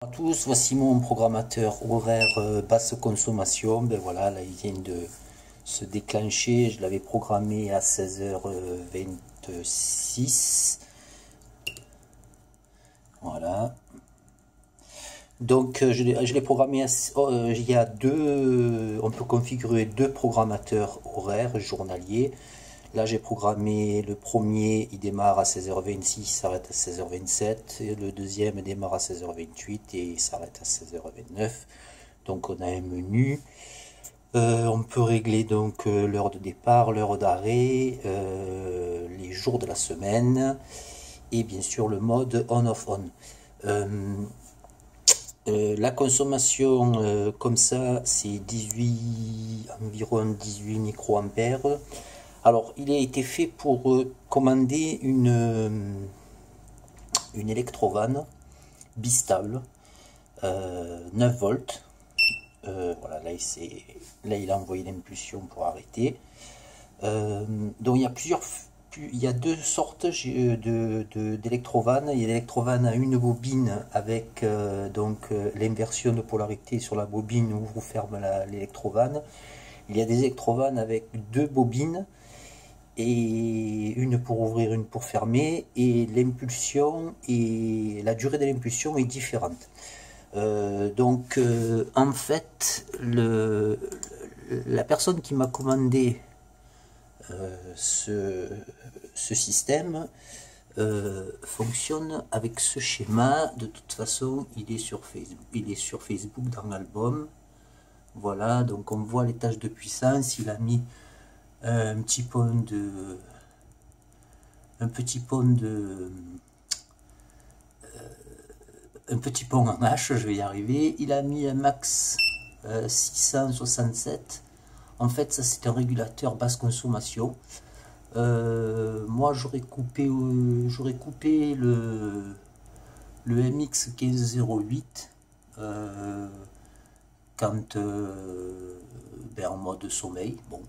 À tous, voici mon programmateur horaire basse consommation. Ben voilà, là il vient de se déclencher. Je l'avais programmé à 16h26. Voilà. Donc je l'ai programmé il y a deux, on peut configurer deux programmateurs horaires journaliers. Là j'ai programmé le premier, il démarre à 16h26, il s'arrête à 16h27. Et le deuxième démarre à 16h28 et il s'arrête à 16h29. Donc on a un menu. On peut régler donc l'heure de départ, l'heure d'arrêt, les jours de la semaine et bien sûr le mode on-off-on. La consommation comme ça c'est environ 18 microampères. Alors il a été fait pour commander une électrovanne bistable 9 volts. Voilà, là il a envoyé l'impulsion pour arrêter. Donc il y a deux sortes d'électrovannes. Il y a l'électrovanne à une bobine avec l'inversion de polarité sur la bobine, ouvre ou ferme l'électrovanne. Il y a des électrovannes avec deux bobines et une pour ouvrir, une pour fermer, et l'impulsion et la durée de l'impulsion est différente. En fait, la personne qui m'a commandé ce système fonctionne avec ce schéma. De toute façon, il est sur Facebook dans l'album. Voilà, donc on voit les tâches de puissance. Il a mis un petit pont en H, je vais y arriver. Il a mis un max 667. En fait, ça c'est un régulateur basse consommation. Moi j'aurais coupé le MX 1508 quand en mode sommeil. Bon.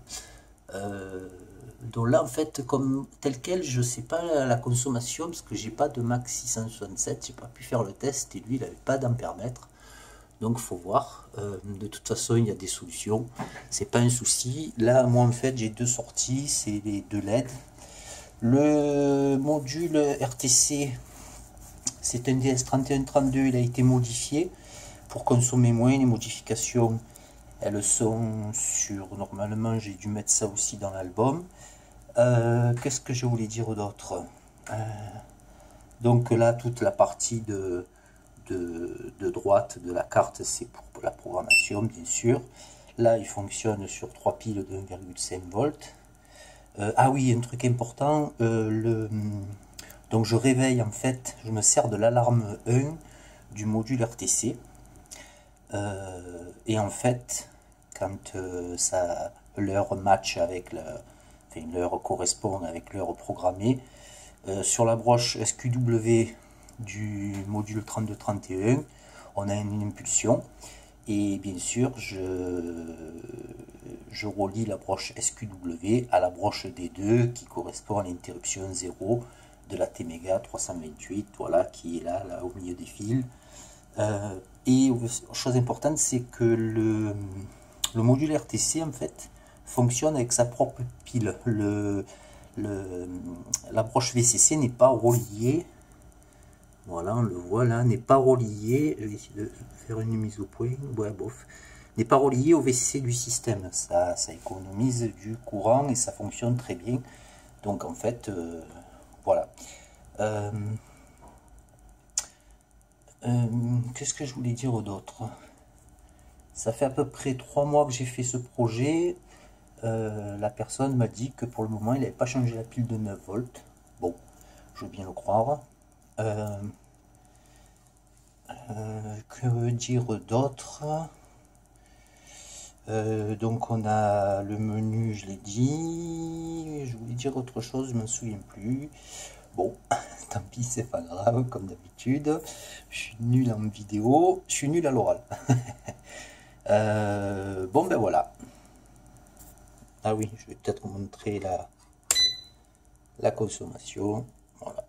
Donc là en fait comme tel quel je sais pas la consommation parce que j'ai pas de max 667, j'ai pas pu faire le test et lui il avait pas d'ampèremètre, donc faut voir. De toute façon il y a des solutions, c'est pas un souci. Là moi en fait j'ai deux sorties, c'est les deux LED. Le module RTC c'est un DS3132, il a été modifié pour consommer moins. Les modifications elles sont sur, normalement j'ai dû mettre ça aussi dans l'album. Qu'est-ce que je voulais dire d'autre? Donc là toute la partie de droite de la carte c'est pour la programmation bien sûr. Là il fonctionne sur 3 piles de 1,5 volts. Ah oui, un truc important, donc je réveille en fait, je me sers de l'alarme 1 du module RTC. Et en fait quand l'heure match avec l'heure correspond avec l'heure programmée, sur la broche SQW du module 3231 on a une impulsion et bien sûr je relie la broche SQW à la broche D2 qui correspond à l'interruption 0 de la T-Mega 328, voilà, qui est là au milieu des fils. Et chose importante, c'est que le module RTC en fait fonctionne avec sa propre pile. La broche VCC n'est pas reliée. Voilà, on le voit là, n'est pas reliée. Je vais essayer de faire une mise au point. Ouais, bof. N'est pas reliée au VCC du système. Ça économise du courant et ça fonctionne très bien. Donc en fait, voilà. Qu'est-ce que je voulais dire d'autre? Ça fait à peu près 3 mois que j'ai fait ce projet. La personne m'a dit que pour le moment il n'avait pas changé la pile de 9 volts. Bon, je veux bien le croire. Que dire d'autre? Donc on a le menu, je l'ai dit. Je voulais dire autre chose, je ne me souviens plus. Bon, tant pis, c'est pas grave, comme d'habitude. Je suis nul en vidéo, je suis nul à l'oral. Bon, ben voilà. Ah oui, je vais peut-être montrer la consommation. Voilà.